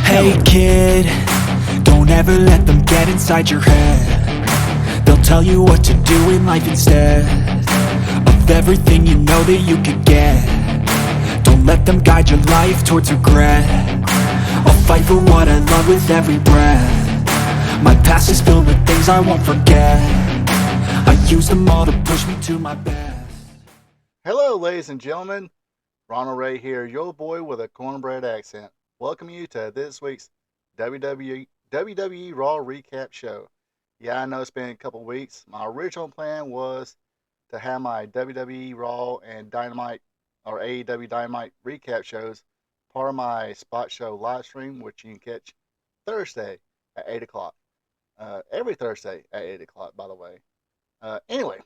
Hey kid, don't ever let them get inside your head. They'll tell you what to do in life instead of everything you know that you could get. Don't let them guide your life towards regret. I'll fight for what I love with every breath. My past is filled with things I won't forget. I use them all to push me to my best. Hello, ladies and gentlemen. Ronald Ray here, your boy with a cornbread accent. Welcome you to this week's WWE Raw Recap Show. Yeah, I know it's been a couple weeks. My original plan was to have my WWE Raw and Dynamite or AEW Dynamite recap shows part of my spot show live stream, which you can catch Thursday at 8 o'clock. Every Thursday at 8 o'clock, by the way. Anyway,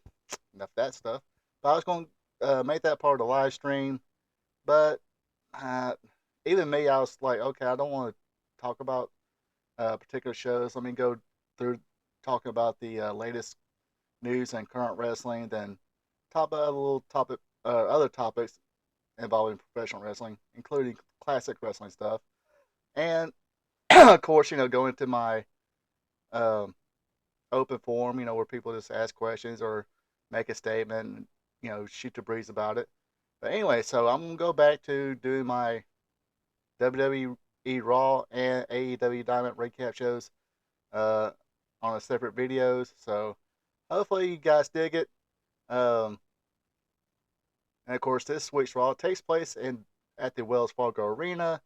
enough of that stuff. But I was going to make that part of the live stream, but even me, I was like, okay, I don't want to talk about particular shows. Let me go through talking about the latest news and current wrestling, then top of a little topic, other topics involving professional wrestling, including classic wrestling stuff, and of course, go into my um, open forum, where people just ask questions or make a statement, and, shoot the breeze about it. But anyway, so I'm gonna go back to doing my WWE Raw and AEW Diamond recap shows uh, on a separate videos. So hopefully you guys dig it. Um, and of course, this week's Raw takes place at the Wells Fargo Arena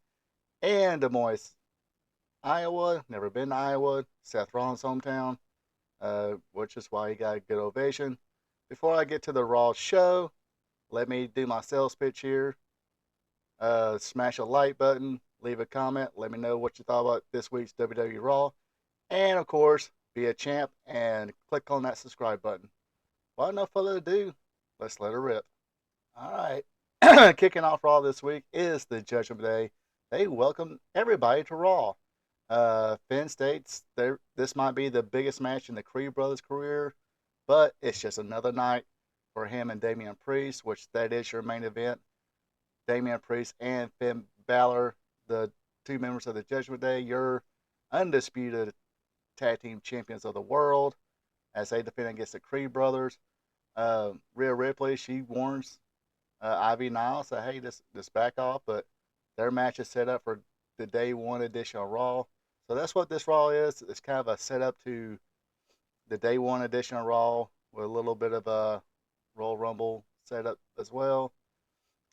in Des Moines, Iowa. Never been to Iowa. Seth Rollins' hometown, which is why he got a good ovation. Before I get to the Raw show, let me do my sales pitch here. Smash a like button, leave a comment, let me know what you thought about this week's WWE Raw, and of course, be a champ and click on that subscribe button. Well, no further ado, let's let her rip. All right, kicking off Raw this week is the Judgment Day. They welcome everybody to Raw. Finn states this might be the biggest match in the Creed brothers' career, but it's just another night for him and Damian Priest, which that is your main event. Damian Priest and Finn Balor, the two members of the Judgment Day, your undisputed tag team champions of the world, as they defend against the Creed brothers. Rhea Ripley, she warns Ivy Niles, say, hey, this back off, but their match is set up for the Day 1 edition of Raw. So that's what this Raw is. It's kind of a setup to the Day 1 edition of Raw with a little bit of a Royal Rumble setup as well.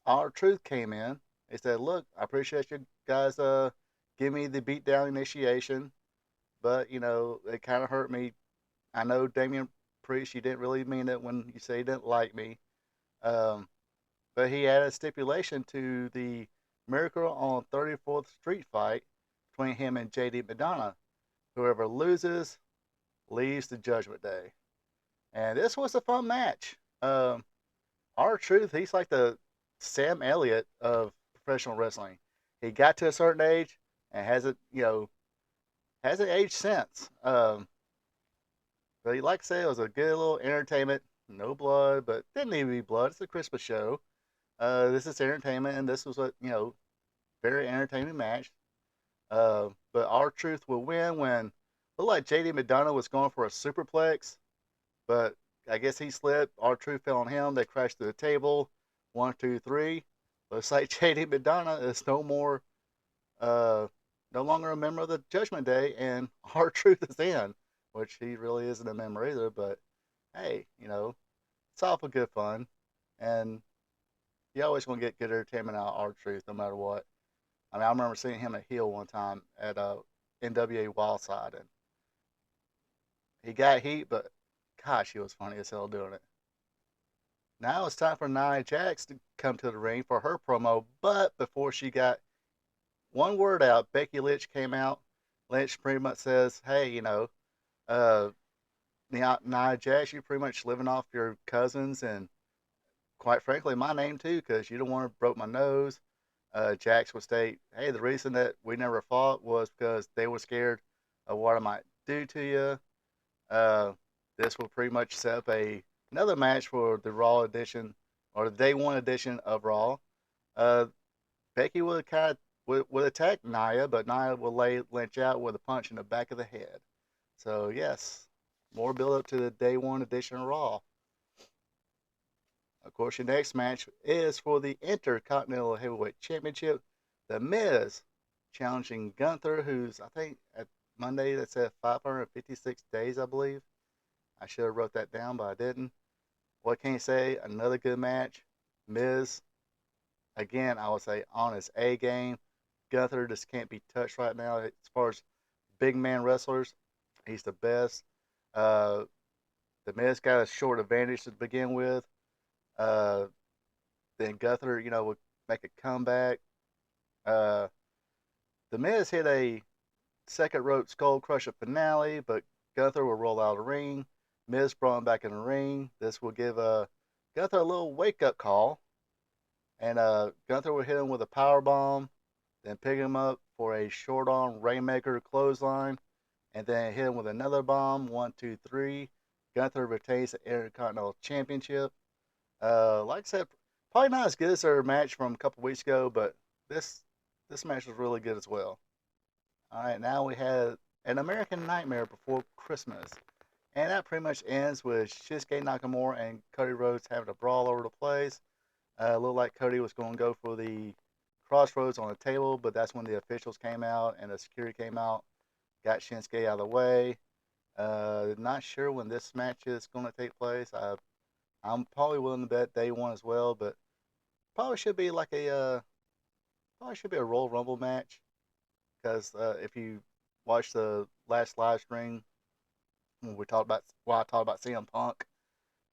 R-Truth came in. He said, look, I appreciate you guys give me the beatdown initiation, but, it kind of hurt me. I know, Damian Priest, you didn't really mean it when you say you didn't like me. But he added a stipulation to the Miracle on 34th Street fight between him and JD Madonna. Whoever loses leaves the Judgment Day. And this was a fun match. R-Truth, he's like the Sam Elliott of professional wrestling. He got to a certain age and hasn't aged since. But like I said, it was a good little entertainment. No blood, but didn't need to be blood. It's a Christmas show. This is entertainment, and this was a very entertaining match. But R-Truth will win when it looked like JD Madonna was going for a superplex, but I guess he slipped. R-Truth fell on him. They crashed through the table. 1, 2, 3. Looks like JD Madonna is no longer a member of the Judgment Day, and R-Truth is in, which he really isn't a member either. But hey, it's all for good fun, and you always gonna get good entertainment out of R-Truth, no matter what. I mean, I remember seeing him at heel one time at NWA Wildside, and he got heat, but gosh, he was funny as hell doing it. Now it's time for Nia Jax to come to the ring for her promo, but before she got one word out, Becky Lynch came out. Lynch pretty much says, hey, Nia Jax, you're pretty much living off your cousins and, quite frankly, my name too, because you don't want to broke my nose. Jax would state, hey, the reason that we never fought was because they were scared of what I might do to you. This will pretty much set up another match for the Raw edition or the Day 1 edition of Raw. Becky would kind of would attack Nia, but Nia will lay Lynch out with a punch in the back of the head. So yes, more build up to the day one edition of Raw. Of course, your next match is for the Intercontinental Heavyweight Championship. The Miz challenging Gunther, who's I think at Monday that's at 556 days, I believe. I should have wrote that down, but I didn't. What can you say? Another good match. Miz, again, I would say on his A game. Gunther just can't be touched right now as far as big man wrestlers. He's the best. Uh, the Miz got a short advantage to begin with. Uh, then Gunther, would make a comeback. Uh, the Miz hit a second rope skull crusher finale, but Gunther will roll out of the ring. Miz brought him back in the ring. This will give Gunther a little wake up call, and Gunther will hit him with a power bomb, then pick him up for a short arm rainmaker clothesline, and then hit him with another bomb. 1, 2, 3. Gunther retains the Intercontinental Championship. Like I said, probably not as good as their match from a couple weeks ago, but this match was really good as well. All right, now we had an American Nightmare before Christmas, and that pretty much ends with Shinsuke Nakamura and Cody Rhodes having a brawl over the place. Looked like Cody was going to go for the crossroads on the table, but that's when the officials came out and the security came out, got Shinsuke out of the way. Not sure when this match is going to take place. I'm probably willing to bet day one as well, but probably should be like probably should be a Royal Rumble match because if you watch the last live stream when I talked about CM Punk,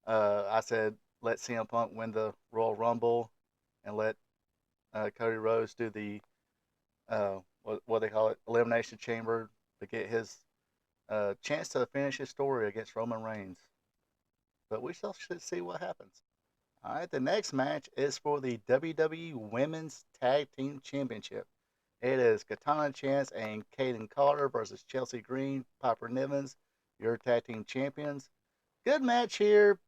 I said let CM Punk win the Royal Rumble and let Cody Rhodes do the what they call it, Elimination Chamber to get his chance to finish his story against Roman Reigns. But we still should see what happens. All right, the next match is for the WWE Women's Tag Team Championship. It is Katana Chance and Kaden Carter versus Chelsea Green, Piper Nivens, your tag team champions. Good match here.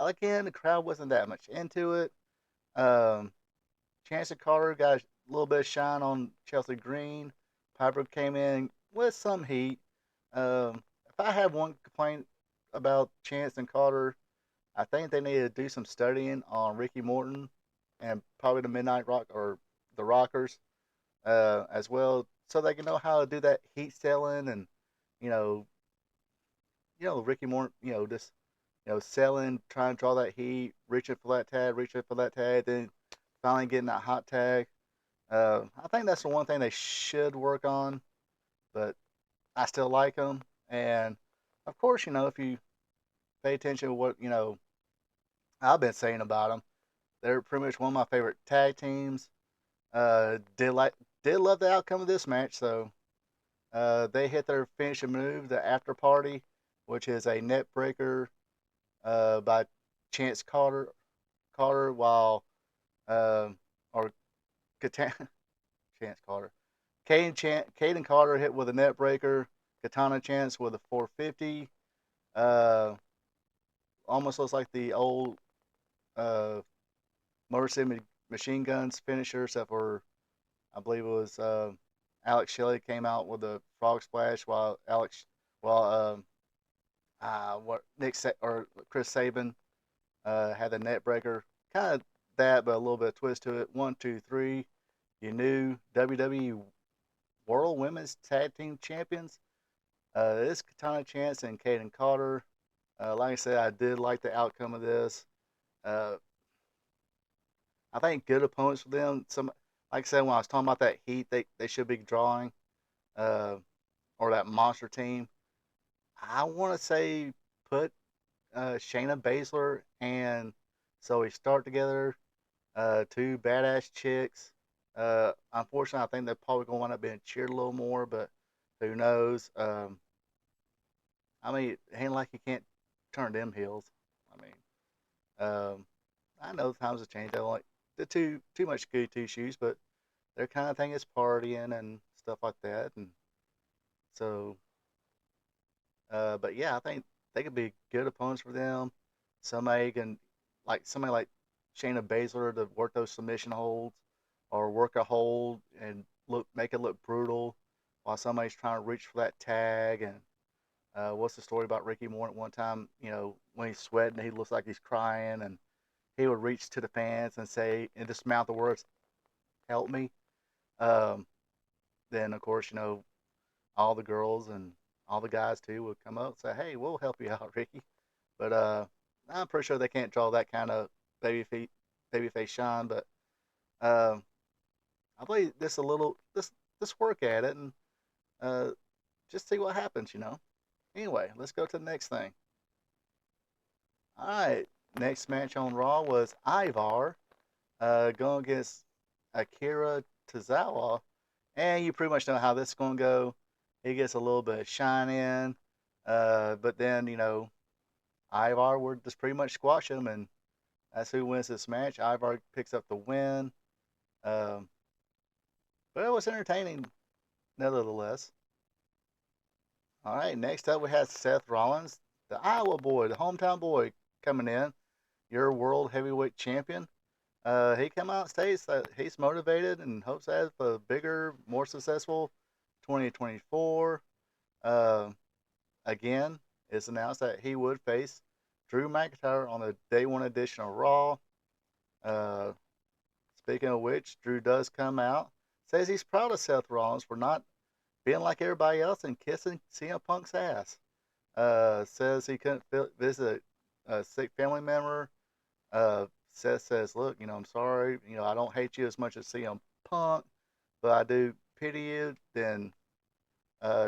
Again, the crowd wasn't that much into it. Um, Chance and Carter got a little bit of shine on Chelsea Green. Piper came in with some heat. If I had one complaint about Chance and Carter, I think they need to do some studying on Ricky Morton and probably the Midnight Rock or the Rockers as well, so they can know how to do that heat selling and you know, Ricky Morton, just selling, trying to draw that heat, reaching for that tag, then finally getting that hot tag. I think that's the one thing they should work on, but I still like them. And of course, if you pay attention to what I've been saying about them, they're pretty much one of my favorite tag teams. Did love the outcome of this match. So they hit their finishing move, the After Party, which is a net breaker by Chance Carter, while or Chance Carter, Caden Carter hit with a net breaker. Katana Chance with a 450. Uh, Almost looks like the old uh, Motor City Machine Guns finisher, except for I believe it was Alex Shelley came out with a frog splash while what or Chris Sabin had the net breaker, kind of that, but a little bit of twist to it. 1, 2, 3, your new WWE World Women's Tag Team Champions. This Katana Chance and Kaden Carter. Like I said, I did like the outcome of this. Uh, I think good opponents for them. Like I said, when I was talking about that heat, they should be drawing, uh, or that monster team. I want to say put Shayna Baszler and Zoe Stark together. Two badass chicks. Unfortunately, I think they're probably going to wind up being cheered a little more, but who knows? I mean, it ain't like you can't turn them heels. I mean, I know times have changed. They don't like the too much goody two shoes, but their kind of thing is partying and stuff like that. And so, but yeah, I think they could be good opponents for them. Somebody like Shayna Baszler to work those submission holds or work a hold and make it look brutal while somebody's trying to reach for that tag. And what's the story about Ricky Morton? One time, when he's sweating, he looks like he's crying, and he would reach to the fans and say and just mouth the words, "Help me." Um, then of course, all the girls and all the guys too would come up and say, "Hey, we'll help you out, Ricky." But I'm pretty sure they can't draw that kind of babyface shine. But um, I believe this work at it and uh, just see what happens. Anyway, let's go to the next thing. All right, next match on Raw was Ivar going against Akira Tozawa, and you pretty much know how this is going to go. He gets a little bit of shine in, but then Ivar would just pretty much squash him, and that's who wins this match. Ivar picks up the win, um, but it was entertaining nevertheless. All right, next up we had Seth Rollins, the Iowa boy, the hometown boy, coming in, your world heavyweight champion. He came out and states that he's motivated and hopes to have a bigger, more successful 2024. Uh, Again, it's announced that he would face Drew McIntyre on the Day 1 edition of Raw. Uh, Speaking of which, Drew does come out, says he's proud of Seth Rollins for not being like everybody else and kissing CM Punk's ass. Says he couldn't visit a sick family member. Seth says, "Look, I'm sorry. I don't hate you as much as CM Punk, but I do pity you." Then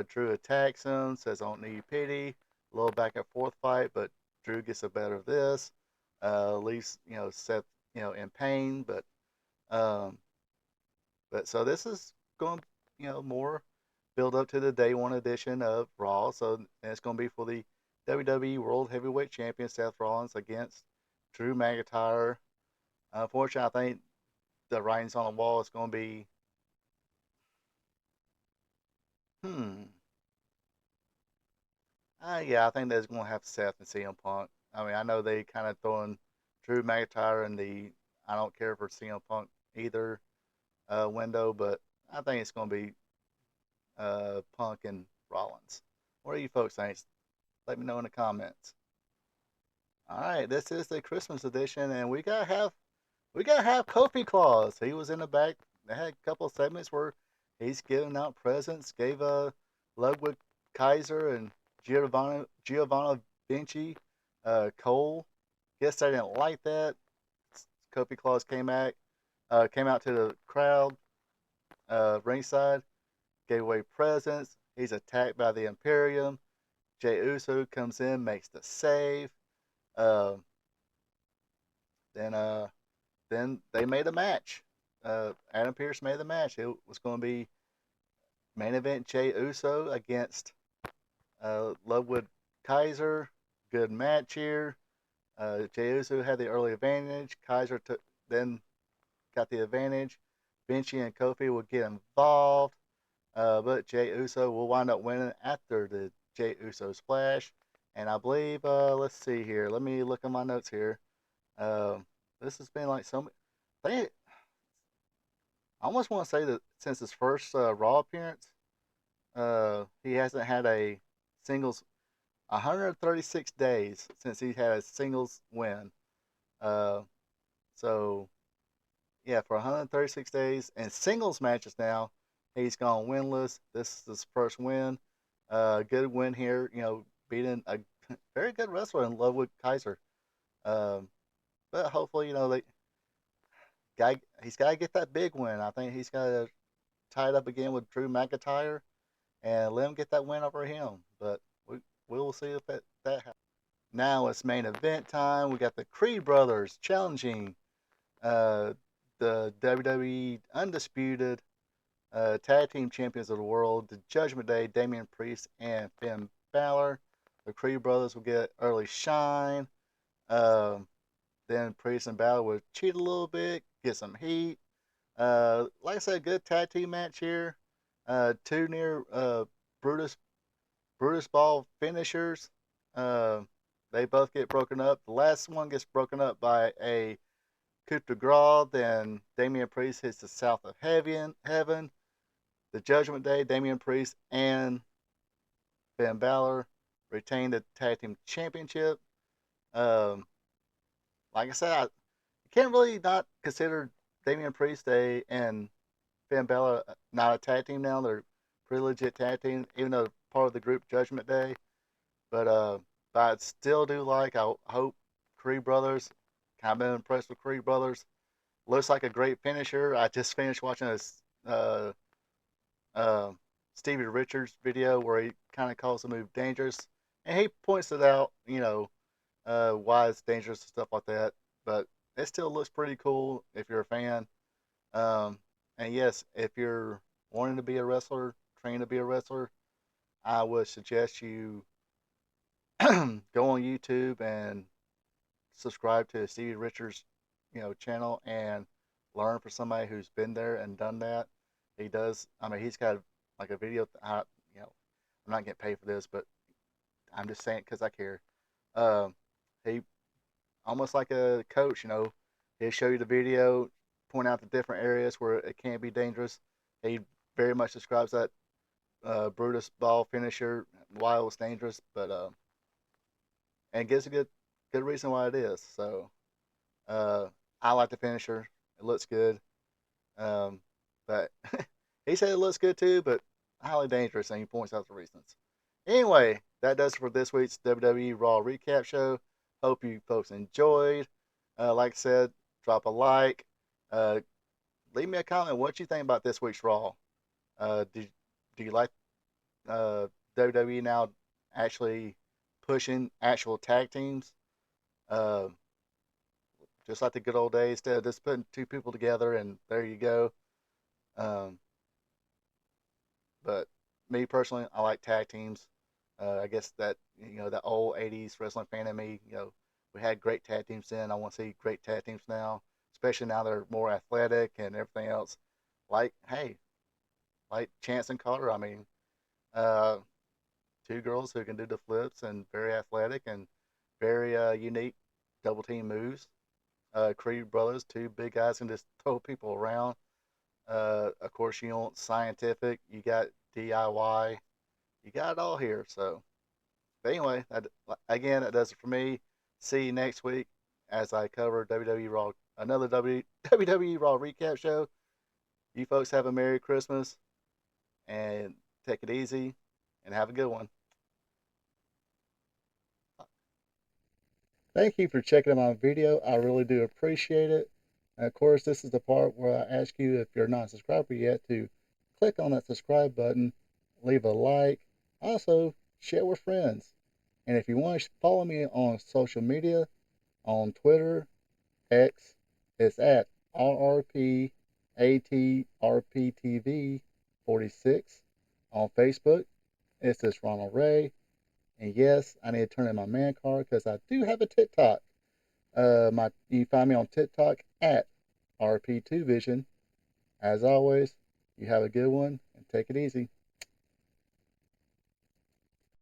Drew attacks him, says, "I don't need pity." A little back and forth fight, but Drew gets the better of this. Leaves Seth in pain, um, but so this is going more build up to the Day 1 edition of Raw. So it's going to be for the WWE World Heavyweight Champion Seth Rollins against Drew McIntyre. Unfortunately, I think the writing's on the wall is going to be, hmm. Yeah, I think that's going to have Seth and CM Punk. I mean, I know they kind of throwing Drew McIntyre in the I don't care for CM Punk either window, but I think it's going to be Punk and Rollins. What do you folks think? Let me know in the comments. All right, this is the Christmas edition, and we gotta have Kofi Claus. He was in the back. They had a couple of segments where he's giving out presents. Gave Ludwig Kaiser and Giovanna Vinci Cole. Guess they didn't like that. Kofi Claus came out to the crowd ringside, gave away presents. He's attacked by the Imperium. Jey Uso comes in, makes the save. Uh, then then they made a match. Adam Pearce made the match. It was going to be main event Jey Uso against Ludwig Kaiser. Good match here. Jey Uso had the early advantage. Kaiser then got the advantage. Vinci and Kofi would get involved, but Jey Uso will wind up winning after the Jey Uso splash. And I believe, let's see here. Let me look at my notes here. This has been like so. I almost want to say that since his first Raw appearance, he hasn't had a singles 136 days since he had a singles win. Uh, so yeah, for 136 days and singles matches now, he's gone winless. This is his first win. Good win here. Beating a very good wrestler in Ludwig Kaiser. Um, but hopefully, he's got to get that big win. I think he's got to tie it up again with Drew McIntyre and let him get that win over him. But we will see if that happens. Now it's main event time. We got the Creed brothers challenging uh, the WWE undisputed tag team champions of the world, the Judgment Day, Damian Priest and Finn Balor. The Creed brothers will get early shine. Um, then Priest and Balor will cheat a little bit, get some heat. Like I said, good tag team match here. Two near Brutus Ball finishers. Uh, they both get broken up. The last one gets broken up by a coup de grace. Then Damian Priest hits the South of Heaven. the Judgment Day, Damian Priest and Finn Balor retained the tag team championship. Um, like I said, I can't really not consider Damian Priest and Finn Balor not a tag team now. They're pretty legit tag team, even though part of the group Judgment Day. But I still do like. I hope Creed Brothers. Kind of been impressed with Creed Brothers. Looks like a great finisher. I just finished watching this uh, Stevie Richards video where he kind of calls the move dangerous, and he points it out. Why it's dangerous and stuff like that. But it still looks pretty cool if you're a fan. Um, and yes, if you're wanting to be a wrestler, train to be a wrestler, I would suggest you go on YouTube and subscribe to Stevie Richards, channel and learn from somebody who's been there and done that. He does. I mean, he's got like a video. I'm not getting paid for this, but I'm just saying because I care. Um, he almost like a coach. He'll show you the video, point out the different areas where it can be dangerous. He very much describes that Brutus ball finisher, why it was dangerous, but and gives a good reason why it is. So uh, I like the finisher. It looks good. Um, but he said it looks good too, but highly dangerous, and he points out the reasons. Anyway, that does it for this week's WWE Raw Recap Show. Hope you folks enjoyed. Like I said, drop a like. Uh, Leave me a comment. What you think about this week's Raw? Do you like WWE now actually pushing actual tag teams? Uh, just like the good old days, instead of just putting two people together and there you go. Um, but me personally, I like tag teams. I guess that that old '80s wrestling fan in me, we had great tag teams then. I want to see great tag teams now, especially now they're more athletic and everything else. Like like Chance and Carter. I mean, uh, two girls who can do the flips and very athletic and very unique double team moves. Creed brothers, two big guys can just throw people around. Of course, you want scientific. You got DIY. You got it all here. So, but anyway, again, that does it for me. See you next week as I cover WWE Raw, another WWE Raw recap show. You folks have a Merry Christmas and take it easy and have a good one. Thank you for checking out my video. I really do appreciate it. And of course, this is the part where I ask you, if you're not a subscriber yet, to click on that subscribe button, leave a like, also share with friends. And if you want to follow me on social media, on Twitter, X, it's at RRPATRPTV46. On Facebook, it's this Ronald Ray. And yes, I need to turn in my man card because I do have a TikTok. You find me on TikTok at RP2Vision. As always, you have a good one and take it easy.